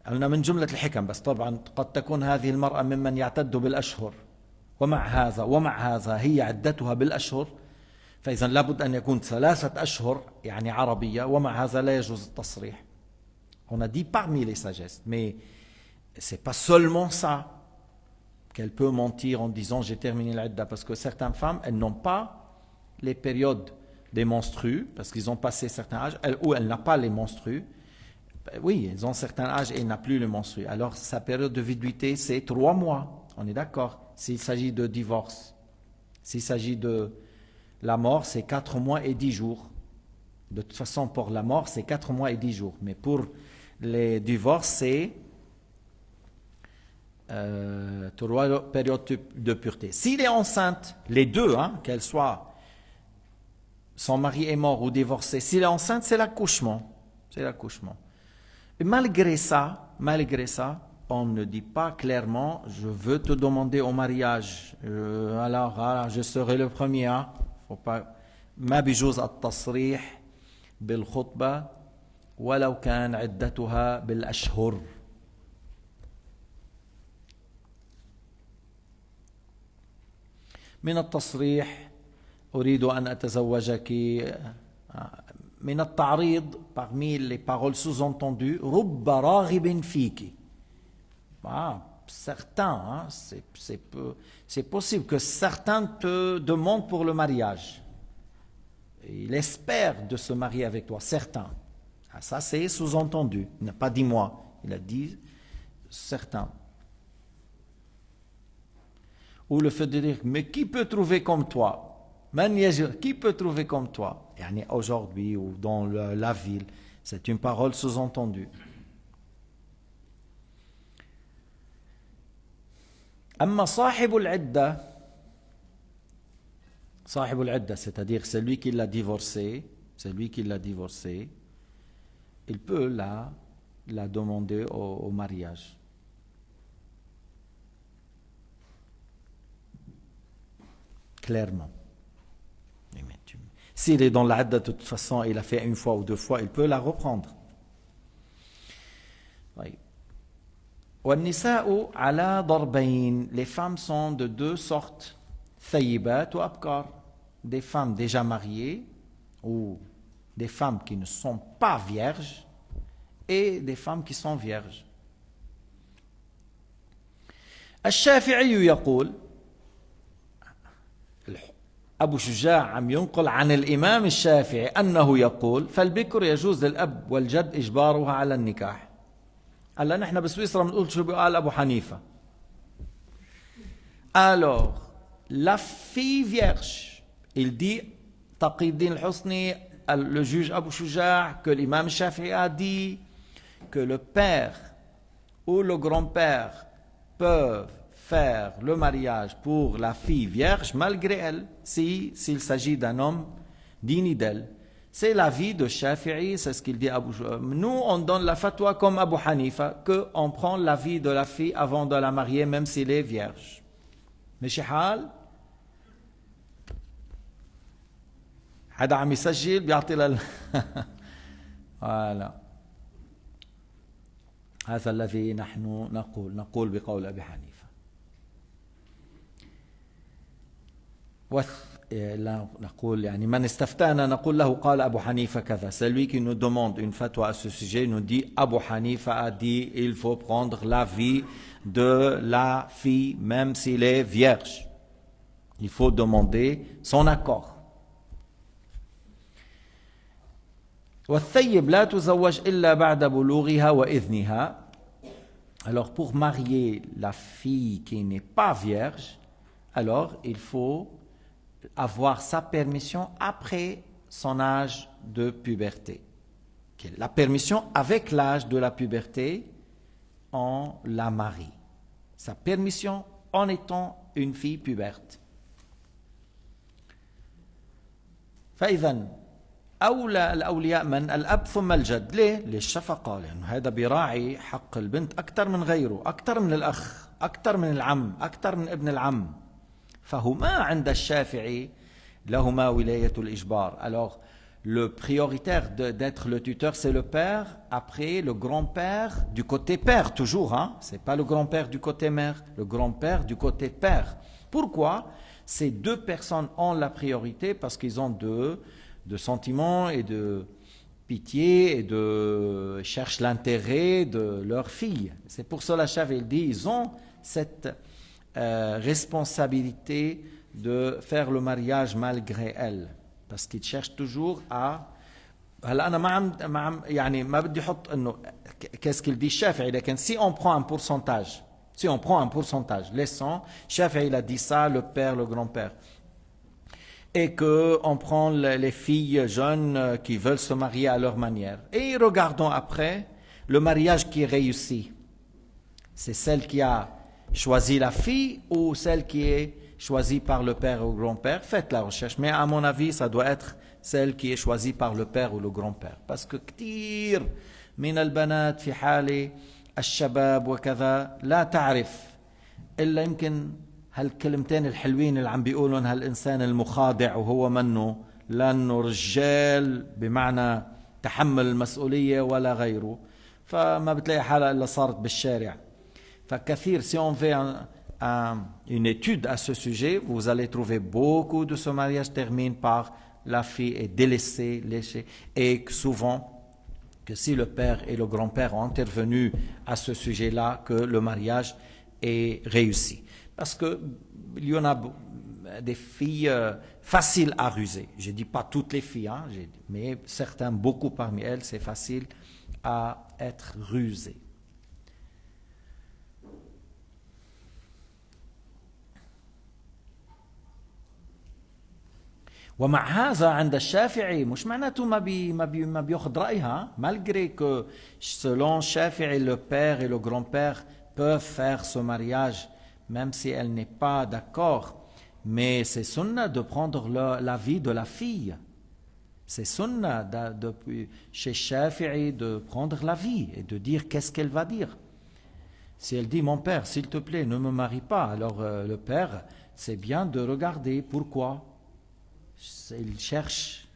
قلنا من جملة الحكم بس طبعا قد تكون هذه المرأة ممن يعتد بالأشهر ومع هذا هي عدتها بالأشهر فإذا لابد أن يكون 3 أشهر يعني عربية ومع هذا لا يجوز التصريح. On a dit parmi les sagesses, mais ce n'est pas seulement ça qu'elle peut mentir en disant j'ai terminé l'idda, parce que certaines femmes, elles n'ont pas les périodes des menstrues, parce qu'ils ont passé certains âges, ou elles n'ont pas les menstrues. Oui, elles ont certains âges et elles n'ont plus les menstrues. Alors sa période de viduité, c'est 3 mois, on est d'accord, s'il s'agit de divorce. S'il s'agit de la mort, c'est 4 mois et 10 jours. De toute façon, pour la mort, c'est 4 mois et 10 jours. Mais pour les divorces, c'est 3 périodes de pureté. S'il est enceinte, les deux, qu'elle soit, son mari est mort ou divorcé, s'il est enceinte, c'est l'accouchement. C'est l'accouchement. Et malgré ça, on ne dit pas clairement, je veux te demander au mariage. Alors, je serai le premier. Faut pas. ما بيجوز التصريح بالخطبة ولو كان عدتها بالأشهر. من التصريح أريد أن أتزوجك. من التعريض parmi les paroles sous-entendues رب راغب فيك. Certains, c'est possible que certains te demandent pour le mariage. Il espère de se marier avec toi, certains. Ça, c'est sous-entendu. Il n'a pas dit moi, il a dit certains. Ou le fait de dire, mais qui peut trouver comme toi? Qui peut trouver comme toi? Aujourd'hui ou dans la ville, c'est une parole sous-entendue. أما صاحب العدة, c'est-à-dire celui qui l'a divorcé, il peut la demander au mariage. Clairement. S'il est dans l'adda, de toute façon, il a fait 1 fois ou 2 fois, il peut la reprendre. Oui. والنساء على ضربين. Les femmes sont de 2 sortes. ثيبات وأبكار. Des femmes déjà mariées ou des femmes qui ne sont pas vierges et des femmes qui sont vierges. الشافعي يقول أبو شجاع عم ينقل عن الإمام الشافعي أنه يقول فالبكر يجوز للأب والجد إجبارها على النكاح. هلا نحن بسويسرا بنقول شو بيقال أبو حنيفة. Alors, la fille vierge, il dit Taqi al-Din al-Husni, le juge Abu Shuja', que l'imam Shafi'i a dit que le père ou le grand-père peuvent faire le mariage pour la fille vierge malgré elle, s'il s'agit d'un homme digne d'elle. C'est l'avis de Shafi'i, c'est ce qu'il dit Abu Shuja'. Nous, on donne la fatwa comme Abu Hanifa, qu'on prend l'avis de la fille avant de la marier, même s'il est vierge. ماشي حال حدا عم يسجل بيعطي voilà. هذا الذي نحن نقول بقول أبي حنيفة. نقول من استفتانا نقول له قال أبو حنيفة كذا. Celui qui nous demande une fatwa à ce sujet nous dit Abu Hanifa a dit il faut prendre l'avis de la fille même s'il est vierge. Il faut demander son accord. والثيب لا تزوج إلا بعد بلوغها وإذنها. Alors pour marier la fille qui n'est pas vierge, alors il faut avoir sa permission après son âge de puberté. La permission avec l'âge de la puberté, on la marie. Sa permission en étant une fille puberte. فإذا أولى الأولياء من الأب ثم الجد. ليه؟ للشفقة، لأنه هذا بيراعي حق البنت أكثر من غيره، أكثر من الأخ، أكثر من العم، أكثر من ابن العم. فهما عند الشافعي لهما ولاية الإجبار. Alors le prioritaire d'être le tuteur, c'est le père, après le grand-père du côté père, toujours, hein? Ce n'est pas le grand-père du côté mère, le grand-père du côté père. Pourquoi? Ces deux personnes ont la priorité parce qu'ils ont de sentiments et de pitié et cherchent l'intérêt de leur fille. C'est pour cela, Shafi'i dit, ils ont cette responsabilité de faire le mariage malgré elle. Parce qu'ils cherchent toujours à هلا انا ما بدي احط انه qu'est-ce qu'il dit Shafi'i, لكن si on prend un pourcentage, laissons Shafi'i il a dit ça, le père, le grand-père, et que on prend les filles jeunes qui veulent se marier à leur manière, et regardons après le mariage qui est réussi, c'est celle qui a choisi la fille ou celle qui est choisie par le père ou le grand-père. Faites la recherche, mais à mon avis ça doit être celle qui est choisie par le père ou le grand-père, parce que كتير من البنات في حال الشباب وكذا لا تعرف إلا يمكن هالكلمتين الحلوين اللي عم بيقولون هالإنسان المخادع وهو منه، لأنه رجال بمعنى تحمل المسؤولية ولا غيره، فما بتلاقي حالها إلا صارت بالشارع. فكثير si on fait une étude à ce sujet, vous allez trouver beaucoup de ce mariage termine par la fille est délaissée, léchée, et souvent que si le père et le grand-père ont intervenu à ce sujet-là, que le mariage est réussi. Parce qu'il y en a des filles faciles à ruser. Je ne dis pas toutes les filles, hein, mais certains, beaucoup parmi elles, c'est facile à être rusé. ومع هذا عند الشافعي مش معناته ما بياخذ رأيها, malgré que selon Shafi'i le père et le grand-père peuvent faire ce mariage même si elle n'est pas d'accord, mais c'est sunna de prendre l'avis de la fille. C'est sunna chez Shafi'i de prendre l'avis et de dire qu'est-ce qu'elle va dire. Si elle dit mon père s'il te plaît ne me marie pas, alors le père c'est bien de regarder pourquoi. Il cherche.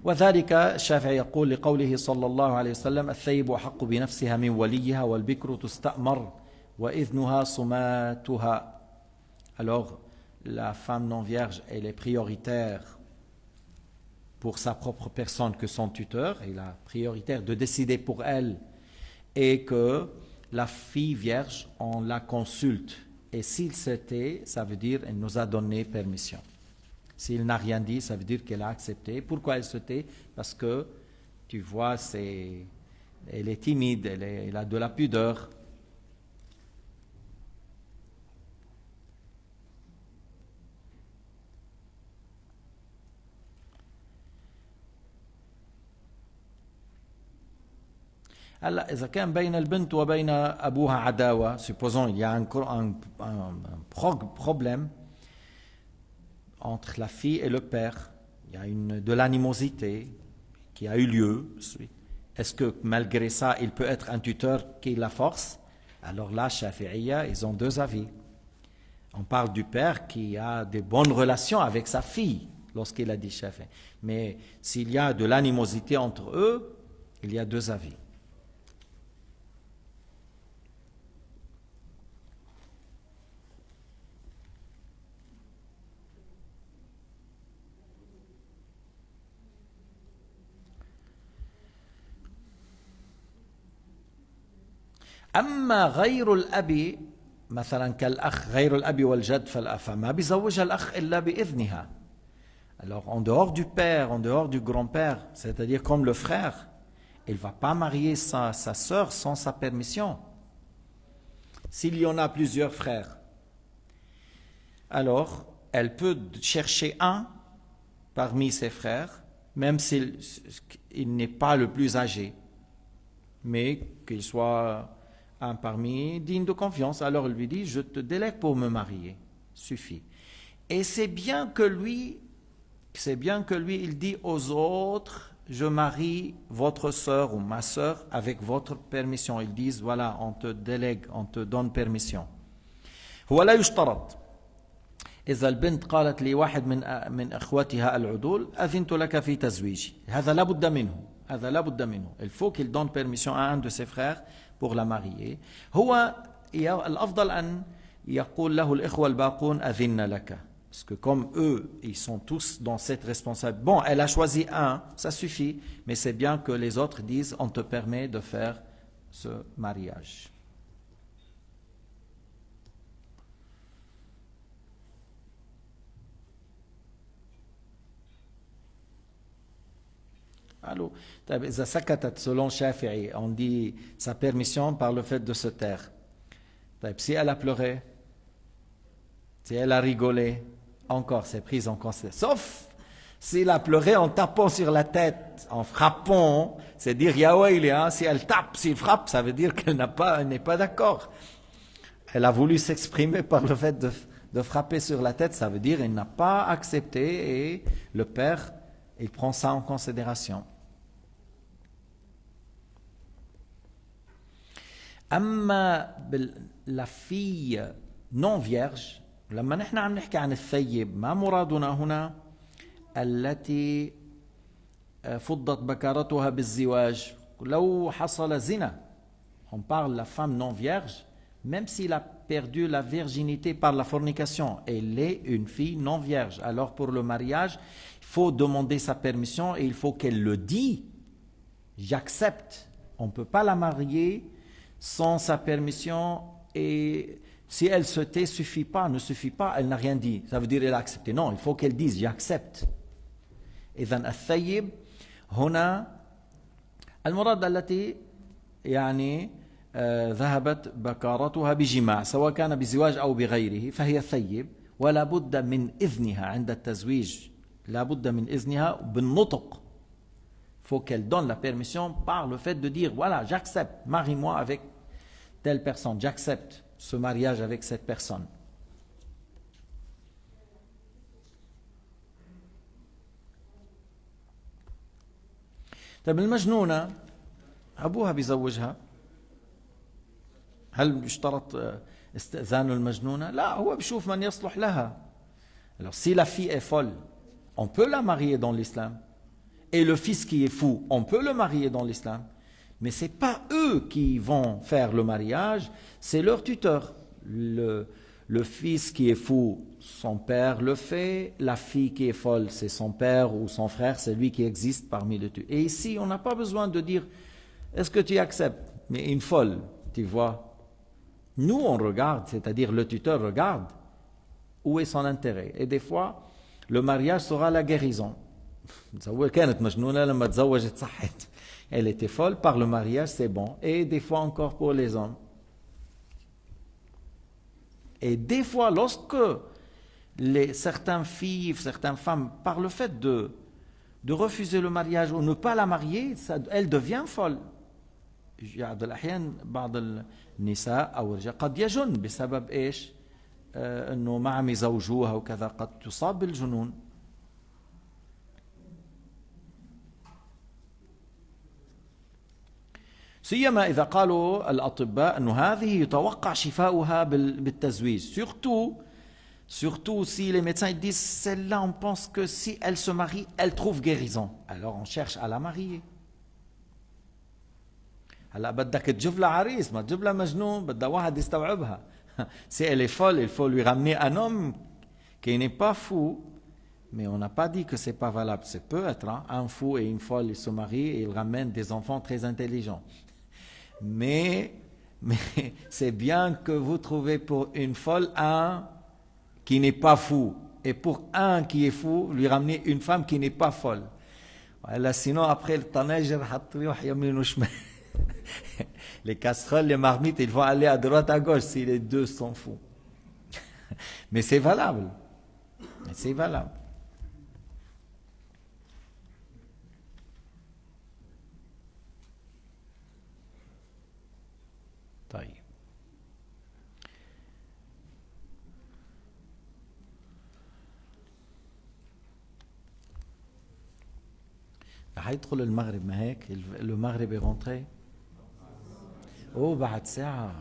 وذلك الشافعي يقول لقوله صلى الله عليه وسلم الثيب أحق بنفسها من وليها والبكر تستأمر وإذنها صماتها. Alors la femme non vierge elle est prioritaire pour sa propre personne que son tuteur, il a prioritaire de décider pour elle, et que la fille vierge, on la consulte. Et s'il s'était, ça veut dire qu'elle nous a donné permission. S'il n'a rien dit, ça veut dire qu'elle a accepté. Pourquoi elle se tait? Parce que, tu vois, elle est timide, elle a de la pudeur. هلا إذا كان بين البنت وبين أبوها عداوة, supposons il y a un problème entre la fille et le père, il y a de l'animosité qui a eu lieu, est-ce que malgré ça il peut être un tuteur qui la force? Alors là, Shafi'iyya, ils ont deux avis. On parle du père qui a de bonnes relations avec sa fille lorsqu'il a dit Shafi'i, mais s'il y a de l'animosité entre eux, il y a deux avis. أما غير الأب مثلا كالأخ غير الأب والجد فما بيزوجها الأخ إلا بإذنها. Alors en dehors du père, en dehors du grand-père, c'est-à-dire comme le frère, il ne va pas marier sa sœur sans sa permission. S'il y en a plusieurs frères, alors elle peut chercher un parmi ses frères, même s'il n'est pas le plus âgé, mais qu'il soit un parmi digne de confiance, alors il lui dit je te délègue pour me marier, suffit. Et c'est bien que lui il dit aux autres je marie votre sœur ou ma sœur avec votre permission. Ils disent voilà, on te délègue, on te donne permission. هو لا يشترط إذا البنت قالت لواحد من إخوتها العدول أذنت لك في تزويجي هذا لا بد منه هذا لا بد منه il faut qu'il donne permission à un de ses frères pour la marier هو الأفضل أن يقول له الإخوة الباقون أذن لك parce que comme eux ils sont tous dans cette responsabilité bon elle a choisi un ça suffit mais c'est bien que les autres disent on te permet de faire ce mariage. Allô. إذا سكتت selon Shafi'i, on dit sa permission par le fait de se taire. Si elle a pleuré, si elle a rigolé, encore c'est prise en considération. Sauf s'il a pleuré en tapant sur la tête, en frappant, c'est dire Yahweh, si elle tape, s'il frappe, ça veut dire qu'elle n'est pas d'accord. Elle a voulu s'exprimer par le fait de frapper sur la tête, ça veut dire qu'elle n'a pas accepté et le père, il prend ça en considération. أما la fille non vierge لما نحن عم نحكي عن الثيب ما مرادنا هنا التي فضت بكارتها بالزواج لو حصل زنا on parle de la femme non vierge même s'il a perdu la virginité par la fornication elle est une fille non vierge alors pour le mariage il faut demander sa permission et il faut qu'elle le dise j'accepte on ne peut pas la marier sans sa permission et si elle se tait, ne suffit pas, elle n'a rien dit. Ça veut dire qu'elle a accepté. Non, il faut qu'elle dise, j'accepte. إذن الثيب هنا المراد التي يعني ذهبت بكارتها بجماع سواء كان بزواج أو بغيره فهي ثيب ولا بد من إذنها عند التزويج لا بد من إذنها بالنطق. Il faut qu'elle donne la permission par le fait de dire voilà j'accepte marie-moi avec telle personne j'accepte ce mariage avec cette personne. طيب المجنونة أبوها بيزوجها هل يشترط استئذان المجنونة؟ لا هو بيشوف من يصلح لها. Alors si la fille est folle on peut la marier dans l'islam et le fils qui est fou on peut le marier dans l'islam mais ce n'est pas eux qui vont faire le mariage c'est leur tuteur le fils qui est fou son père le fait la fille qui est folle c'est son père ou son frère c'est lui qui existe parmi les tuteurs et ici on n'a pas besoin de dire est-ce que tu acceptes mais une folle tu vois nous on regarde c'est-à-dire le tuteur regarde où est son intérêt et des fois le mariage sera la guérison كانت مجنونة لما تزوجت صحت elle était folle par le mariage c'est bon et des fois encore pour les hommes et des fois lorsque certaines filles certaines femmes par le fait de refuser le mariage ou ne pas la marier elle devient folle بعض الأحيان بعض النساء أو الرجال قد يجن بسبب إيش إنه ما عم يزوجوها وكذا قد تصاب بالجنون سيما إذا قالوا الأطباء أنه هذه يتوقع شفاؤها بالتزويج surtout si les médecins disent celle-là on pense que si elle se marie elle trouve guérison alors on cherche à la marier هلا بدك تجيب لها عريس ما تجيب لها مجنون بدها واحد يستوعبها si elle est folle il faut lui ramener un homme qui n'est pas fou mais on n'a pas dit que c'est pas valable c'est peut être un fou et une folle ils se marient et ils ramènent des enfants très intelligents mais c'est bien que vous trouvez pour une folle un qui n'est pas fou et pour un qui est fou lui ramener une femme qui n'est pas folle voilà, sinon après le tanager les casseroles les marmites ils vont aller à droite à gauche si les deux sont fous mais c'est valable طيب رح يدخل المغرب ما هيك المغرب est rentré بعد ساعة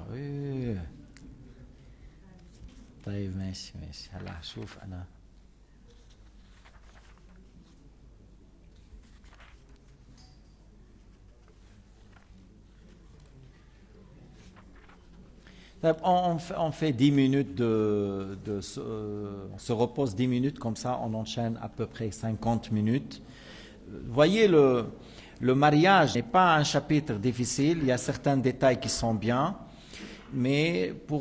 طيب ماشي ماشي هلا شوف أنا. On fait 10 minutes on se repose 10 minutes, comme ça on enchaîne à peu près 50 minutes. Voyez, le mariage n'est pas un chapitre difficile, il y a certains détails qui sont bien, mais pour